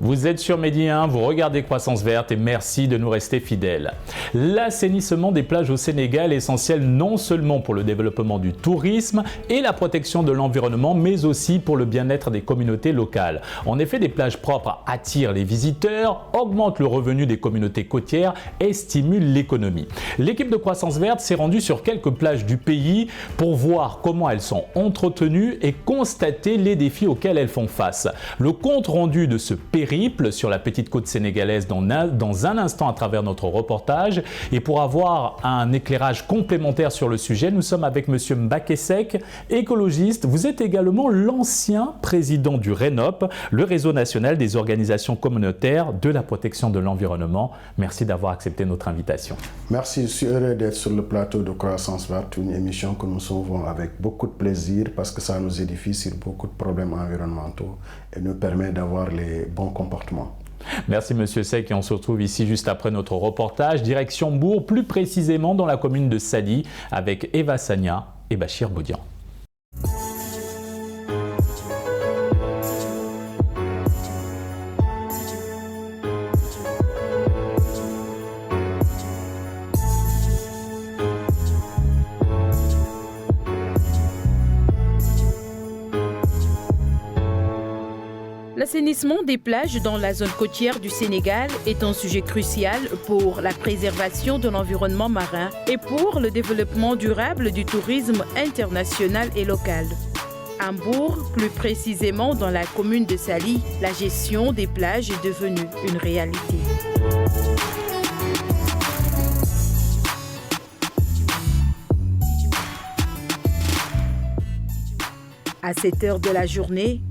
Vous êtes sur Medi 1, vous regardez Croissance Verte et merci de nous rester fidèles. L'assainissement des plages au Sénégal est essentiel non seulement pour le développement du tourisme et la protection de l'environnement, mais aussi pour le bien-être des communautés locales. En effet, des plages propres attirent les visiteurs, augmentent le revenu des communautés côtières et stimulent l'économie. L'équipe de Croissance Verte s'est rendue sur quelques plages du pays pour voir comment elles sont entretenues et constater les défis auxquels elles font face. Le compte rendu de ce périple sur la petite côte sénégalaise dans un instant à travers notre reportage. Et pour avoir un éclairage complémentaire sur le sujet, nous sommes avec Monsieur Mbaké Seck, écologiste. Vous êtes également l'ancien président du RENOP, le réseau national des organisations communautaires de la protection de l'environnement. Merci d'avoir accepté notre invitation. Merci, je suis heureux d'être sur le plateau de Croissance Verte, une émission que nous sauvons avec beaucoup de plaisir parce que ça nous édifie sur beaucoup de problèmes environnementaux et nous permet d'avoir les bons comportements. Merci Monsieur Seck et on se retrouve ici juste après notre reportage, direction Bourg, plus précisément dans la commune de Sali avec Eva Sagna et Bachir Boudian. L'assainissement des plages dans la zone côtière du Sénégal est un sujet crucial pour la préservation de l'environnement marin et pour le développement durable du tourisme international et local. À Bourg, plus précisément dans la commune de Sali, la gestion des plages est devenue une réalité. À 7 heures de la journée,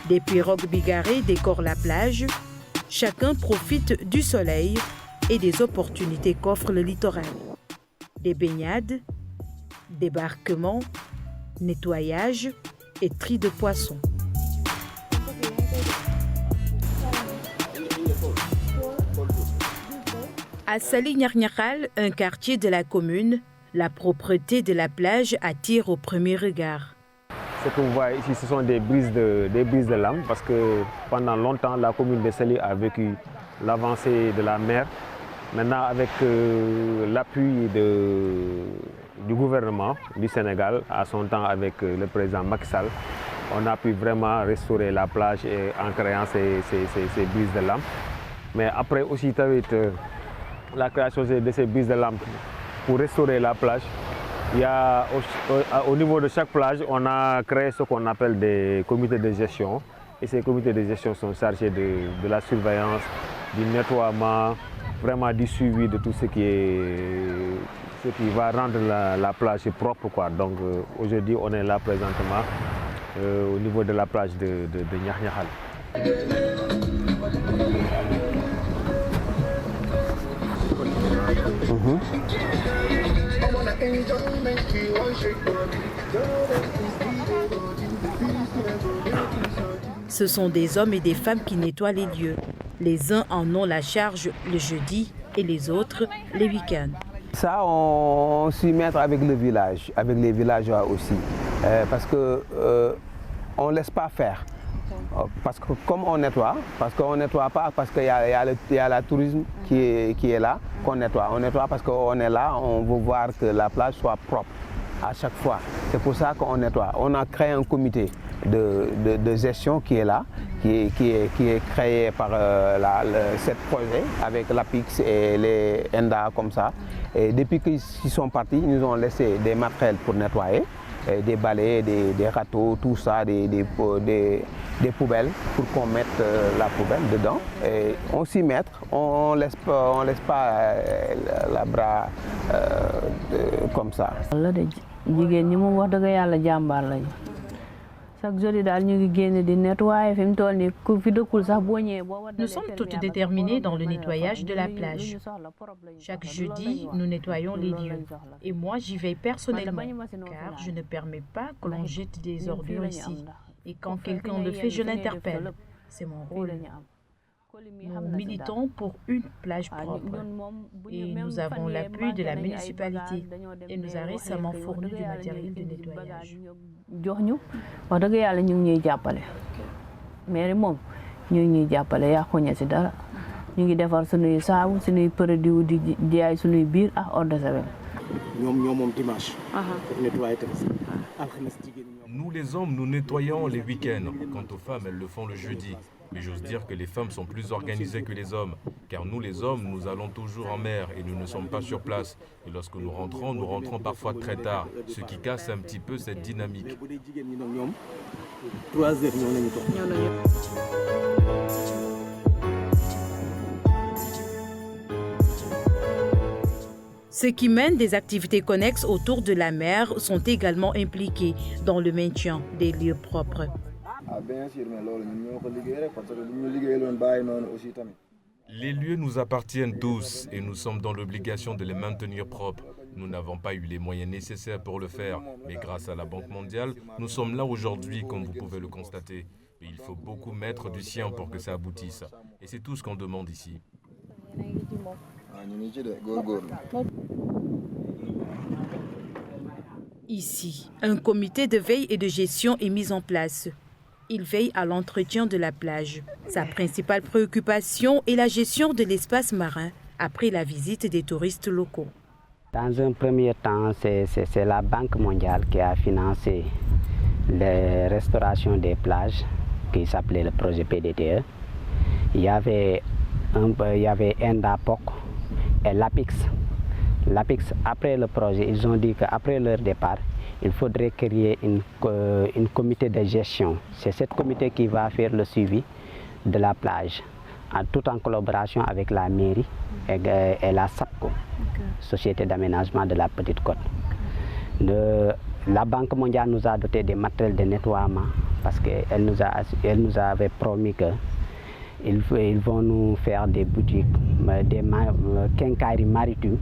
des pirogues bigarrées décorent la plage. Chacun profite du soleil et des opportunités qu'offre le littoral. Des baignades, débarquements, nettoyage et tri de poissons. À Sali Nyarnyakal, un quartier de la commune, la propreté de la plage attire au premier regard. Ce que vous voyez ici, ce sont des brises de lames parce que pendant longtemps, la commune de Sali a vécu l'avancée de la mer. Maintenant, avec l'appui du gouvernement du Sénégal, à son temps avec le président Macky Sall, on a pu vraiment restaurer la plage en créant ces brises de lames. Mais après aussi, la création de ces brises de lames pour restaurer la plage, il y a, au niveau de chaque plage, on a créé ce qu'on appelle des comités de gestion. Et ces comités de gestion sont chargés de la surveillance, du nettoiement, vraiment du suivi de tout ce qui va rendre la plage propre, quoi. Donc aujourd'hui, on est là présentement au niveau de la plage de Nyarnyakal. Ce sont des hommes et des femmes qui nettoient les lieux. Les uns en ont la charge le jeudi et les autres les week-ends. Ça, on s'y met avec le village, avec les villageois aussi, parce que on laisse pas faire. Parce que comme on nettoie, parce qu'on nettoie pas, parce qu'il y a le tourisme qui est là, qu'on nettoie. On nettoie parce qu'on est là, on veut voir que la plage soit propre à chaque fois. C'est pour ça qu'on nettoie. On a créé un comité de gestion qui est là, qui est créé par cette projet avec l'APIX et les ENDA comme ça. Et depuis qu'ils sont partis, ils nous ont laissé des matériels pour nettoyer. Des balais, des râteaux, tout ça, des poubelles pour qu'on mette la poubelle dedans. Et on s'y met, on laisse pas la bras comme ça. Nous sommes toutes déterminées dans le nettoyage de la plage. Chaque jeudi, nous nettoyons les lieux. Et moi, j'y veille personnellement, car je ne permets pas que l'on jette des ordures ici. Et quand quelqu'un le fait, je l'interpelle. C'est mon rôle. Nous militons pour une plage propre et nous avons l'appui de la municipalité et nous a récemment fourni du matériel de nettoyage. ñu ñuy jàppale yàquñu ci dara ñu ngi defar suñuy saabu suñuy produit di jaay suñuy biir ak eau de javel. Nous les hommes, nous nettoyons les week-ends. Quant aux femmes, elles le font le jeudi. Mais j'ose dire que les femmes sont plus organisées que les hommes. Car nous les hommes, nous allons toujours en mer et nous ne sommes pas sur place. Et lorsque nous rentrons parfois très tard, ce qui casse un petit peu cette dynamique. Ceux qui mènent des activités connexes autour de la mer sont également impliqués dans le maintien des lieux propres. Les lieux nous appartiennent tous et nous sommes dans l'obligation de les maintenir propres. Nous n'avons pas eu les moyens nécessaires pour le faire, mais grâce à la Banque mondiale, nous sommes là aujourd'hui, comme vous pouvez le constater. Mais il faut beaucoup mettre du sien pour que ça aboutisse. Et c'est tout ce qu'on demande ici. Ici, un comité de veille et de gestion est mis en place. Il veille à l'entretien de la plage. Sa principale préoccupation est la gestion de l'espace marin après la visite des touristes locaux. Dans un premier temps, c'est la Banque mondiale qui a financé la restauration des plages, qui s'appelait le projet PDTE. Il y avait Endapoc et l'APIX. L'APIX, après le projet, ils ont dit qu'après leur départ, il faudrait créer une comité de gestion. C'est cette comité qui va faire le suivi de la plage, tout en collaboration avec la mairie et la SAPCO, Société d'aménagement de la Petite Côte. La Banque mondiale nous a doté des matériels de nettoiement parce qu'elle nous avait promis qu'ils vont nous faire des boutiques, des quincailleries maritimes,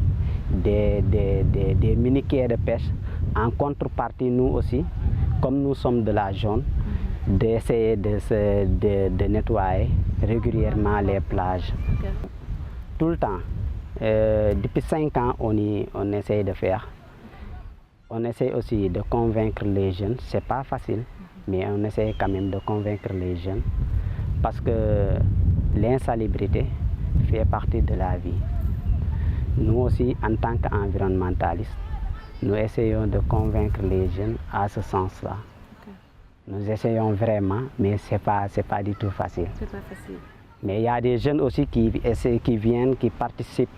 des mini-quais de pêche. En contrepartie, nous aussi, comme nous sommes de la zone, d'essayer de nettoyer régulièrement les plages. Tout le temps. Depuis 5 ans, on essaye de faire. On essaie aussi de convaincre les jeunes. Ce n'est pas facile, mais on essaie quand même de convaincre les jeunes parce que l'insalubrité fait partie de la vie. Nous aussi, en tant qu'environnementalistes, nous essayons de convaincre les jeunes à ce sens-là. Nous essayons vraiment, mais ce n'est pas du tout facile. C'est pas facile. Mais il y a des jeunes aussi qui viennent, qui participent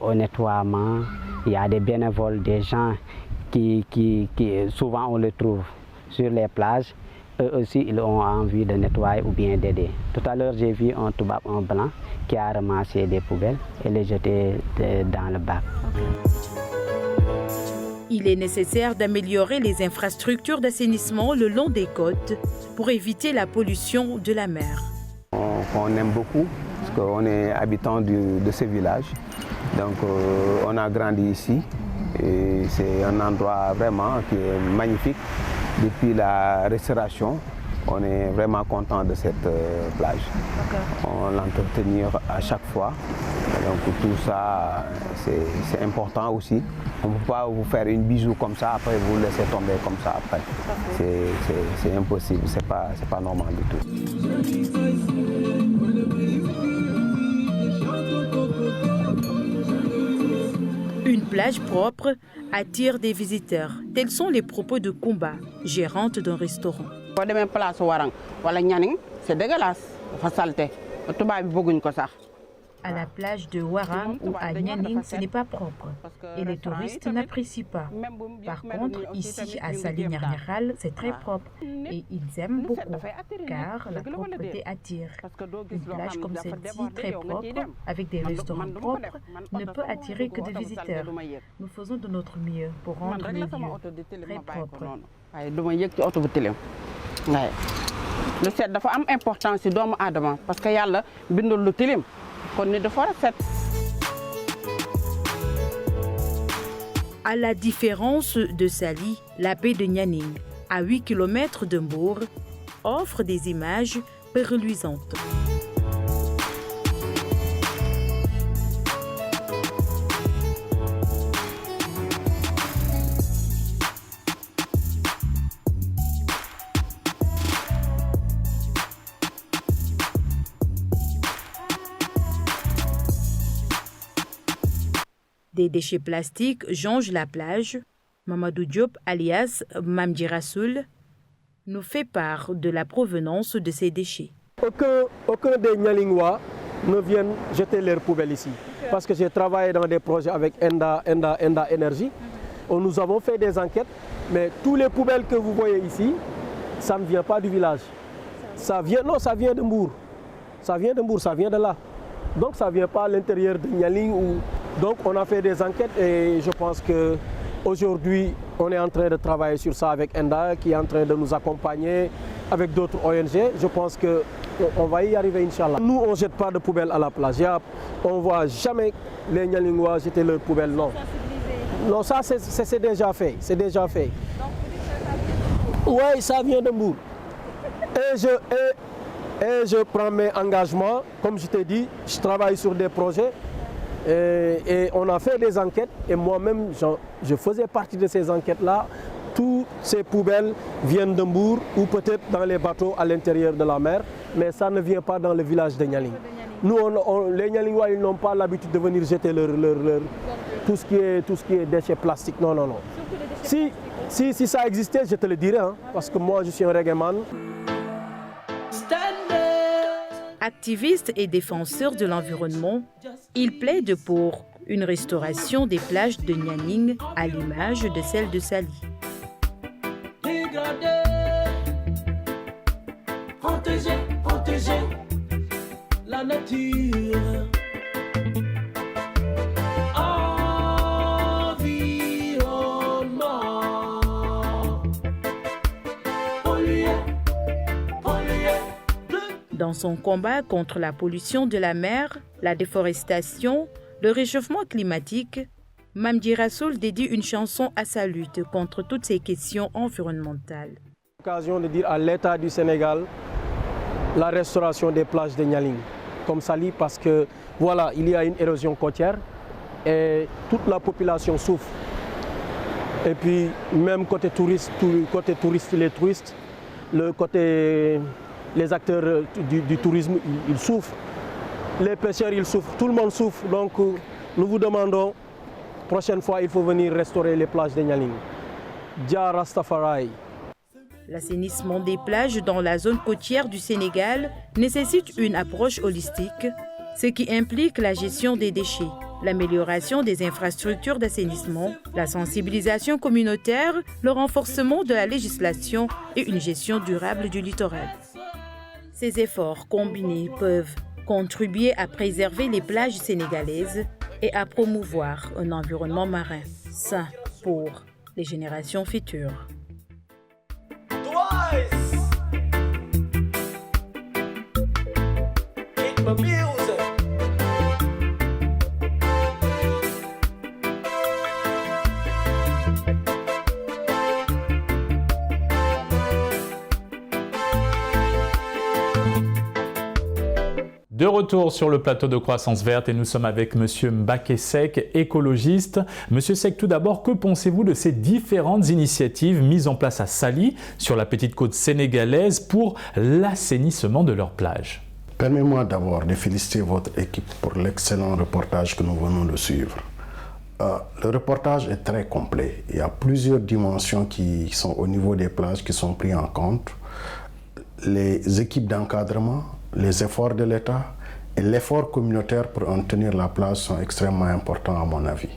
au nettoiement. Il y a des bénévoles, des gens qui souvent on les trouve sur les plages. Eux aussi, ils ont envie de nettoyer ou bien d'aider. Tout à l'heure, j'ai vu un toubab, un blanc, qui a ramassé des poubelles et les jeté dans le bac. Il est nécessaire d'améliorer les infrastructures d'assainissement le long des côtes pour éviter la pollution de la mer. On aime beaucoup parce qu'on est habitant de ce village. Donc on a grandi ici et c'est un endroit vraiment qui est magnifique. Depuis la restauration, on est vraiment content de cette plage. On l'entretient à chaque fois. Donc tout ça, c'est important aussi. On ne peut pas vous faire une bisou comme ça, après vous laisser tomber comme ça après. C'est impossible, c'est pas normal du tout. Une plage propre attire des visiteurs. Tels sont les propos de Kumba, gérante d'un restaurant. À la plage de Warang ou à Nyaning, ce n'est pas propre et les touristes n'apprécient pas. Par contre, ici à Saly-Nyarnyakal, c'est très propre et ils aiment beaucoup car la propreté attire. Une plage comme celle-ci, très propre, avec des restaurants propres, ne peut attirer que des visiteurs. Nous faisons de notre mieux pour rendre les lieux très propres. Le set dafa am importance ci doomu aadama parce que yàlla bindul lu tilim kon ni dafa war a set. À la différence de Saly, la baie de Nyaning, à 8 km de Mbour, offre des images peu reluisantes. Des déchets plastiques jonchent la plage. Mamadou Diop, alias Mamdi Rassoul, nous fait part de la provenance de ces déchets. Aucun des Nyalingwa ne viennent jeter leurs poubelles ici. Parce que j'ai travaillé dans des projets avec Enda Energy. Nous avons fait des enquêtes, mais tous les poubelles que vous voyez ici, ça ne vient pas du village. Ça vient de Mbour. Ça vient de Mbour, ça vient de là. Donc ça ne vient pas à l'intérieur de Nyaling. Donc on a fait des enquêtes et je pense qu'aujourd'hui, on est en train de travailler sur ça avec Enda qui est en train de nous accompagner, avec d'autres ONG. Je pense qu'on va y arriver, Inch'Allah. Nous, on ne jette pas de poubelles à la plage. On ne voit jamais les Nyalingwa jeter leurs poubelles, non. Non, ça c'est déjà fait. C'est déjà fait. Oui, ça vient de Mbour. Et je prends mes engagements. Comme je t'ai dit, je travaille sur des projets. Et on a fait des enquêtes. Et moi-même, je faisais partie de ces enquêtes-là. Toutes ces poubelles viennent de Mbour ou peut-être dans les bateaux à l'intérieur de la mer. Mais ça ne vient pas dans le village de Nyaling. Nous, les Nyalingwa, ils n'ont pas l'habitude de venir jeter tout ce qui est déchets plastiques. Non, non, non. Si ça existait, je te le dirais, hein, parce que moi, je suis un reggaeman. Activiste et défenseur de l'environnement, il plaide pour une restauration des plages de Nianing à l'image de celle de Saly. Protéger la nature. Dans son combat contre la pollution de la mer, la déforestation, le réchauffement climatique, Mamdi Rassoul dédie une chanson à sa lutte contre toutes ces questions environnementales. L'occasion de dire à l'État du Sénégal la restauration des plages de Nialing, comme Saly, parce que voilà, il y a une érosion côtière et toute la population souffre. Et puis même côté touriste, les touristes, les acteurs du tourisme, ils souffrent. Les pêcheurs, ils souffrent. Tout le monde souffre. Donc, nous vous demandons, prochaine fois, il faut venir restaurer les plages de Nialing. Dia Rastafari. L'assainissement des plages dans la zone côtière du Sénégal nécessite une approche holistique, ce qui implique la gestion des déchets, l'amélioration des infrastructures d'assainissement, la sensibilisation communautaire, le renforcement de la législation et une gestion durable du littoral. Ces efforts combinés peuvent contribuer à préserver les plages sénégalaises et à promouvoir un environnement marin sain pour les générations futures. De retour sur le plateau de Croissance Verte et nous sommes avec Monsieur Mbaké Seck, écologiste. Monsieur Seck, tout d'abord, que pensez-vous de ces différentes initiatives mises en place à Saly, sur la petite côte sénégalaise, pour l'assainissement de leurs plages? Permettez-moi d'abord de féliciter votre équipe pour l'excellent reportage que nous venons de suivre. Le reportage est très complet. Il y a plusieurs dimensions qui sont au niveau des plages qui sont prises en compte. Les équipes d'encadrement, les efforts de l'État et l'effort communautaire pour en tenir la plage sont extrêmement importants à mon avis.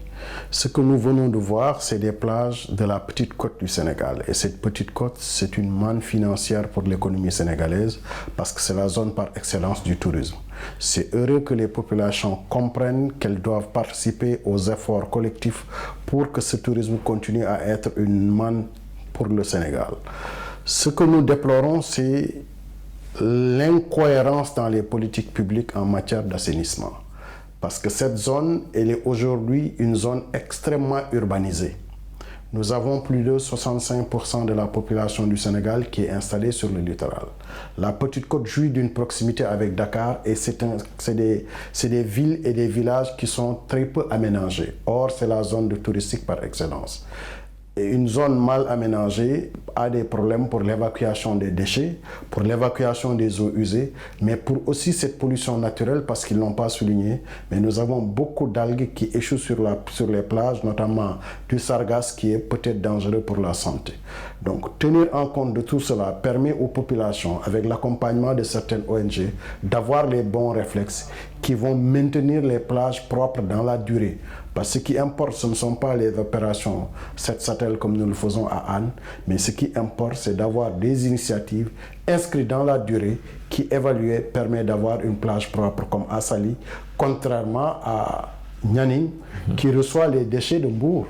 Ce que nous venons de voir, c'est des plages de la petite côte du Sénégal. Et cette petite côte, c'est une manne financière pour l'économie sénégalaise parce que c'est la zone par excellence du tourisme. C'est heureux que les populations comprennent qu'elles doivent participer aux efforts collectifs pour que ce tourisme continue à être une manne pour le Sénégal. Ce que nous déplorons, c'est l'incohérence dans les politiques publiques en matière d'assainissement. Parce que cette zone, elle est aujourd'hui une zone extrêmement urbanisée. Nous avons plus de 65% de la population du Sénégal qui est installée sur le littoral. La Petite Côte jouit d'une proximité avec Dakar et c'est des villes et des villages qui sont très peu aménagés. Or, c'est la zone touristique par excellence. une zone mal aménagée a des problèmes pour l'évacuation des déchets, pour l'évacuation des eaux usées, mais pour aussi cette pollution naturelle, parce qu'ils ne l'ont pas souligné, mais nous avons beaucoup d'algues qui échouent sur les plages, notamment du sargasse qui est peut-être dangereux pour la santé. Donc tenir en compte de tout cela permet aux populations, avec l'accompagnement de certaines ONG, d'avoir les bons réflexes qui vont maintenir les plages propres dans la durée. Parce que ce qui importe, ce ne sont pas les opérations set-satel comme nous le faisons à Anne, mais ce qui importe, c'est d'avoir des initiatives inscrites dans la durée qui, évaluées, permet d'avoir une plage propre comme à Saly, contrairement à Nianing qui reçoit les déchets de Mbour.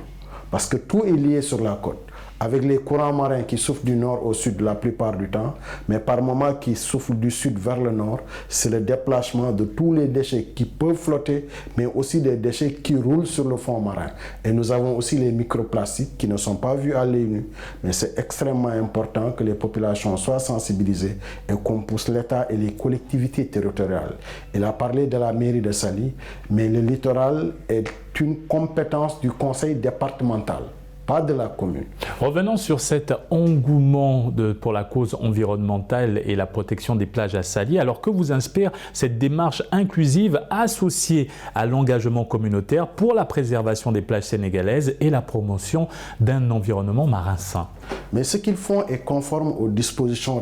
Parce que tout est lié sur la côte, avec les courants marins qui soufflent du nord au sud la plupart du temps, mais par moments qui soufflent du sud vers le nord, c'est le déplacement de tous les déchets qui peuvent flotter, mais aussi des déchets qui roulent sur le fond marin. Et nous avons aussi les microplastiques qui ne sont pas vus à l'œil nu, mais c'est extrêmement important que les populations soient sensibilisées et qu'on pousse l'État et les collectivités territoriales. Il a parlé de la mairie de Saly, mais le littoral est une compétence du conseil départemental, pas de la commune. Revenons sur cet engouement pour la cause environnementale et la protection des plages à Saly. Alors que vous inspire cette démarche inclusive associée à l'engagement communautaire pour la préservation des plages sénégalaises et la promotion d'un environnement marin sain? Mais ce qu'ils font est conforme aux dispositions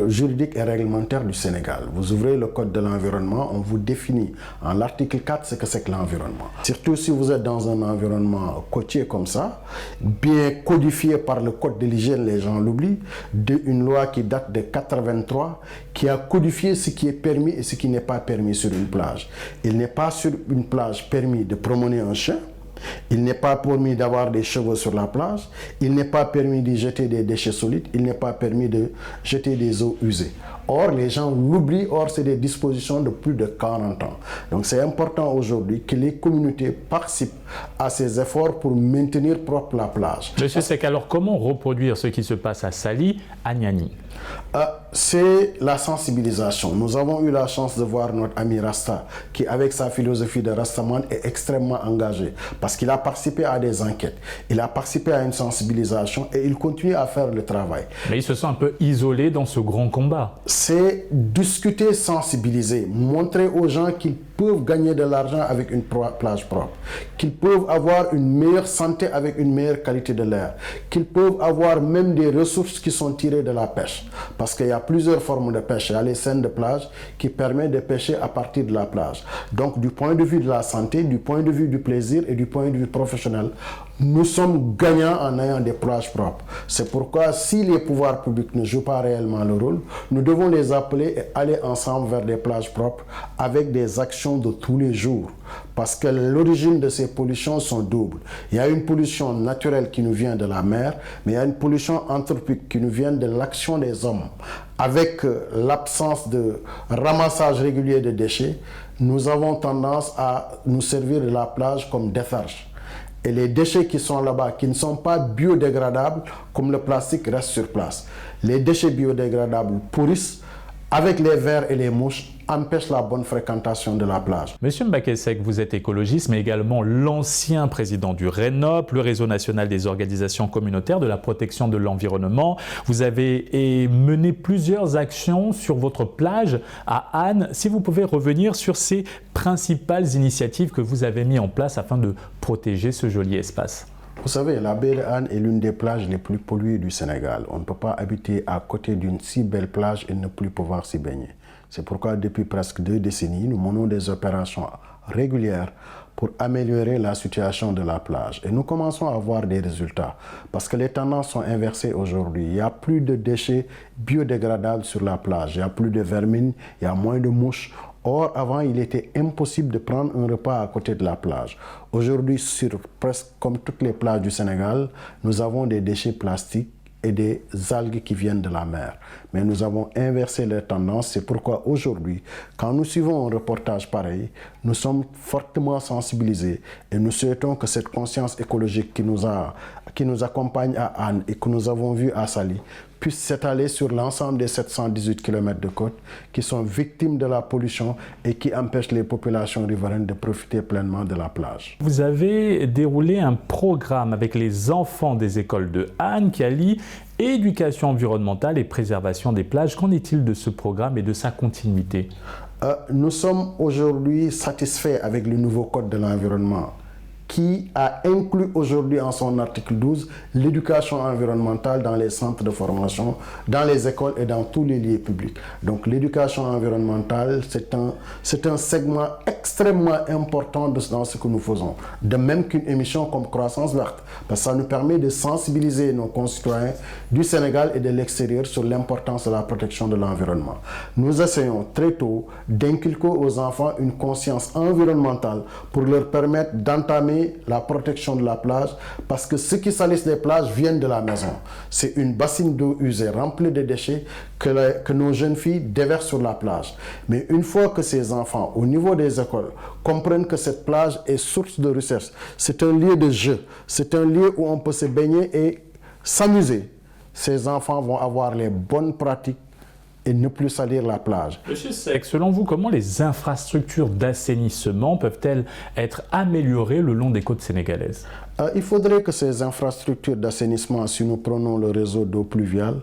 juridiques et réglementaires du Sénégal. Vous ouvrez le code de l'environnement, on vous définit en l'article 4 ce que c'est que l'environnement. Surtout si vous êtes dans un environnement côtier comme ça, bien codifié par le code de l'hygiène, les gens l'oublient, d'une loi qui date de 83, qui a codifié ce qui est permis et ce qui n'est pas permis sur une plage. Il n'est pas sur une plage permis de promener un chien. Il n'est pas permis d'avoir des chevaux sur la plage, il n'est pas permis de jeter des déchets solides, il n'est pas permis de jeter des eaux usées. Or, les gens l'oublient, or c'est des dispositions de plus de 40 ans. Donc c'est important aujourd'hui que les communautés participent à ces efforts pour maintenir propre la plage. Monsieur Seck, alors comment reproduire ce qui se passe à Saly, à Niani? C'est la sensibilisation. Nous avons eu la chance de voir notre ami Rasta, qui avec sa philosophie de Rastaman est extrêmement engagé, parce qu'il a participé à des enquêtes, il a participé à une sensibilisation et il continue à faire le travail. Mais il se sent un peu isolé dans ce grand combat. C'est discuter, sensibiliser, montrer aux gens qu'ils peuvent gagner de l'argent avec une plage propre, qu'ils peuvent avoir une meilleure santé avec une meilleure qualité de l'air, qu'ils peuvent avoir même des ressources qui sont tirées de la pêche. Parce qu'il y a plusieurs formes de pêche. Il y a les scènes de plage qui permettent de pêcher à partir de la plage. Donc du point de vue de la santé, du point de vue du plaisir et du point de vue professionnel, nous sommes gagnants en ayant des plages propres. C'est pourquoi si les pouvoirs publics ne jouent pas réellement le rôle, nous devons les appeler et aller ensemble vers des plages propres avec des actions de tous les jours. Parce que l'origine de ces pollutions sont doubles. Il y a une pollution naturelle qui nous vient de la mer, mais il y a une pollution anthropique qui nous vient de l'action des hommes. Avec l'absence de ramassage régulier de déchets, nous avons tendance à nous servir de la plage comme décharge. Et les déchets qui sont là-bas, qui ne sont pas biodégradables, comme le plastique, restent sur place. Les déchets biodégradables pourrissent, avec les vers et les mouches, empêchent la bonne fréquentation de la plage. Monsieur Mbacké Seck, vous êtes écologiste, mais également l'ancien président du RENOP, le réseau national des organisations communautaires de la protection de l'environnement. Vous avez mené plusieurs actions sur votre plage à Anne. Si vous pouvez revenir sur ces principales initiatives que vous avez mises en place afin de protéger ce joli espace. Vous savez, la baie de Anne est l'une des plages les plus polluées du Sénégal. On ne peut pas habiter à côté d'une si belle plage et ne plus pouvoir s'y baigner. C'est pourquoi depuis presque 2 décennies, nous menons des opérations régulières pour améliorer la situation de la plage. Et nous commençons à avoir des résultats parce que les tendances sont inversées aujourd'hui. Il n'y a plus de déchets biodégradables sur la plage, il n'y a plus de vermine, il y a moins de mouches. Or, avant, il était impossible de prendre un repas à côté de la plage. Aujourd'hui, sur presque comme toutes les plages du Sénégal, nous avons des déchets plastiques et des algues qui viennent de la mer. Mais nous avons inversé les tendances. C'est pourquoi aujourd'hui, quand nous suivons un reportage pareil, nous sommes fortement sensibilisés et nous souhaitons que cette conscience écologique qui nous a qui nous accompagne à Anne et que nous avons vu à Saly puisse s'étaler sur l'ensemble des 718 km de côte qui sont victimes de la pollution et qui empêchent les populations riveraines de profiter pleinement de la plage. Vous avez déroulé un programme avec les enfants des écoles de Anne qui allie éducation environnementale et préservation des plages. Qu'en est-il de ce programme et de sa continuité? Nous sommes aujourd'hui satisfaits avec le nouveau code de l'environnement qui a inclus aujourd'hui en son article 12 l'éducation environnementale dans les centres de formation, dans les écoles et dans tous les lieux publics. Donc l'éducation environnementale, c'est un segment extrêmement important dans ce que nous faisons. De même qu'une émission comme Croissance verte, parce que ça nous permet de sensibiliser nos concitoyens du Sénégal et de l'extérieur sur l'importance de la protection de l'environnement. Nous essayons très tôt d'inculquer aux enfants une conscience environnementale pour leur permettre d'entamer la protection de la plage, parce que ceux qui salissent les plages viennent de la maison. C'est une bassine d'eau usée remplie de déchets que nos jeunes filles déversent sur la plage. Mais une fois que ces enfants, au niveau des écoles, comprennent que cette plage est source de recherche, c'est un lieu de jeu, c'est un lieu où on peut se baigner et s'amuser, ces enfants vont avoir les bonnes pratiques et ne plus salir la plage. Monsieur Seck, selon vous, comment les infrastructures d'assainissement peuvent-elles être améliorées le long des côtes sénégalaises? Il faudrait que ces infrastructures d'assainissement, si nous prenons le réseau d'eau pluviale,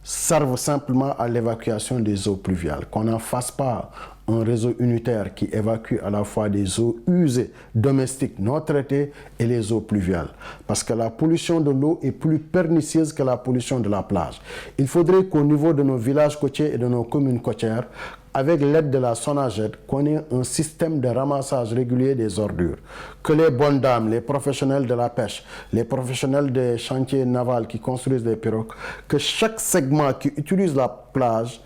servent simplement à l'évacuation des eaux pluviales, qu'on n'en fasse pas un réseau unitaire qui évacue à la fois des eaux usées, domestiques, non traitées et les eaux pluviales. Parce que la pollution de l'eau est plus pernicieuse que la pollution de la plage. Il faudrait qu'au niveau de nos villages côtiers et de nos communes côtières, avec l'aide de la SONAGED, qu'on ait un système de ramassage régulier des ordures. Que les bonnes dames, les professionnels de la pêche, les professionnels des chantiers navals qui construisent des pirogues, que chaque segment qui utilise la plage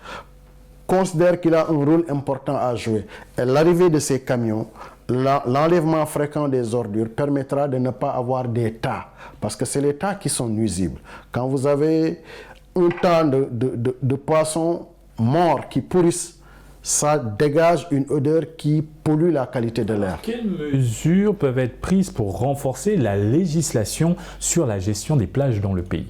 considère qu'il a un rôle important à jouer. Et l'arrivée de ces camions, l'enlèvement fréquent des ordures permettra de ne pas avoir des tas, parce que c'est les tas qui sont nuisibles. Quand vous avez un tas de poissons morts qui pourrissent, ça dégage une odeur qui pollue la qualité de l'air. Quelles mesures peuvent être prises pour renforcer la législation sur la gestion des plages dans le pays?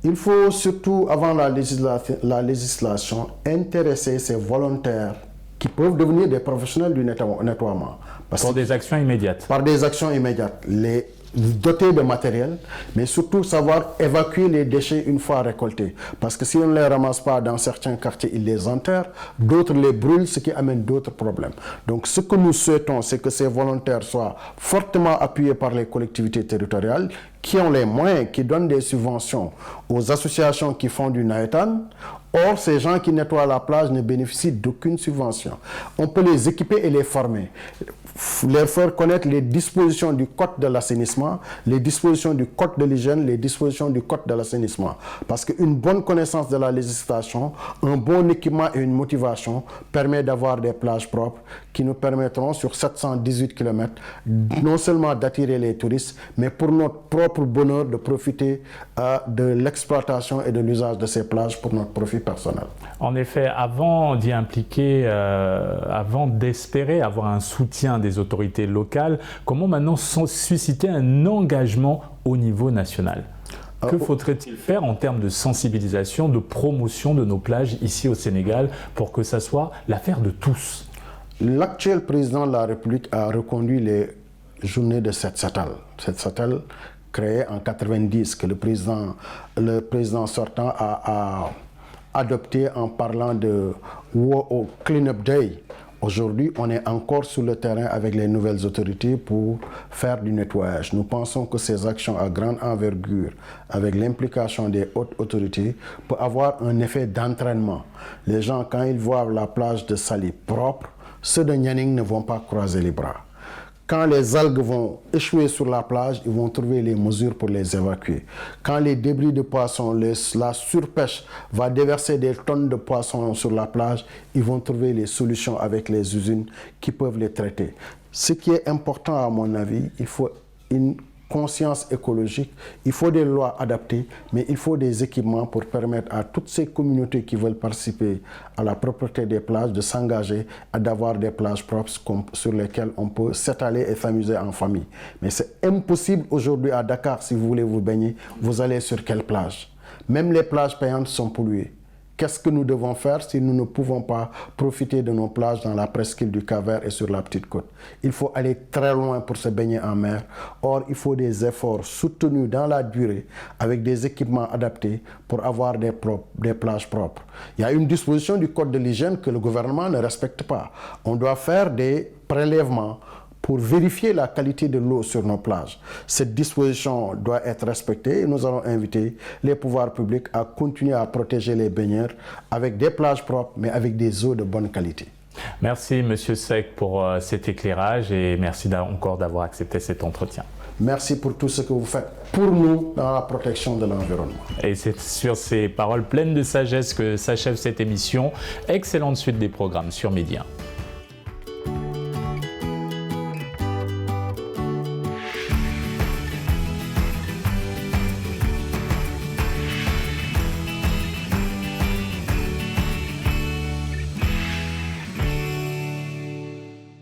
Il faut surtout, avant la législation, intéresser ces volontaires qui peuvent devenir des professionnels du nettoiement. Par des actions immédiates. Par des actions immédiates. Les dotés de matériel, mais surtout savoir évacuer les déchets une fois récoltés. Parce que si on ne les ramasse pas dans certains quartiers, ils les enterrent, d'autres les brûlent, ce qui amène d'autres problèmes. Donc ce que nous souhaitons, c'est que ces volontaires soient fortement appuyés par les collectivités territoriales, qui ont les moyens, qui donnent des subventions aux associations qui font du naïtan. Or, ces gens qui nettoient la plage ne bénéficient d'aucune subvention. On peut les équiper et les former, leur faire connaître les dispositions du code de l'assainissement, les dispositions du code de l'hygiène, les dispositions du code de l'assainissement. Parce qu'une bonne connaissance de la législation, un bon équipement et une motivation permet d'avoir des plages propres qui nous permettront sur 718 km non seulement d'attirer les touristes, mais pour notre propre bonheur de profiter de l'exploitation et de l'usage de ces plages pour notre profit personnel. En effet, avant d'y impliquer, avant d'espérer avoir un soutien des autorités locales, comment maintenant susciter un engagement au niveau national? Que faudrait-il faire en termes de sensibilisation, de promotion de nos plages ici au Sénégal pour que ça soit l'affaire de tous? L'actuel président de la République a reconduit les journées de Set Setal. Set Setal, créé en 90, que le président sortant a adopté en parlant de Clean Up Day. Aujourd'hui, on est encore sur le terrain avec les nouvelles autorités pour faire du nettoyage. Nous pensons que ces actions à grande envergure, avec l'implication des hautes autorités, peuvent avoir un effet d'entraînement. Les gens, quand ils voient la plage de Saly propre, ceux de Nianing ne vont pas croiser les bras. Quand les algues vont échouer sur la plage, ils vont trouver les mesures pour les évacuer. Quand les débris de poissons, la surpêche va déverser des tonnes de poissons sur la plage, ils vont trouver les solutions avec les usines qui peuvent les traiter. Ce qui est important à mon avis, il faut une conscience écologique, il faut des lois adaptées, mais il faut des équipements pour permettre à toutes ces communautés qui veulent participer à la propreté des plages de s'engager à d'avoir des plages propres sur lesquelles on peut s'étaler et s'amuser en famille. Mais c'est impossible aujourd'hui à Dakar, si vous voulez vous baigner, vous allez sur quelle plage? Même les plages payantes sont polluées. Qu'est-ce que nous devons faire si nous ne pouvons pas profiter de nos plages dans la presqu'île du Cap-Vert et sur la Petite Côte? Il faut aller très loin pour se baigner en mer. Or, il faut des efforts soutenus dans la durée avec des équipements adaptés pour avoir des plages propres. Il y a une disposition du Code de l'hygiène que le gouvernement ne respecte pas. On doit faire des prélèvements pour vérifier la qualité de l'eau sur nos plages. Cette disposition doit être respectée et nous allons inviter les pouvoirs publics à continuer à protéger les baigneurs avec des plages propres, mais avec des eaux de bonne qualité. Merci M. Seck pour cet éclairage et merci encore d'avoir accepté cet entretien. Merci pour tout ce que vous faites pour nous dans la protection de l'environnement. Et c'est sur ces paroles pleines de sagesse que s'achève cette émission. Excellente suite des programmes sur Média.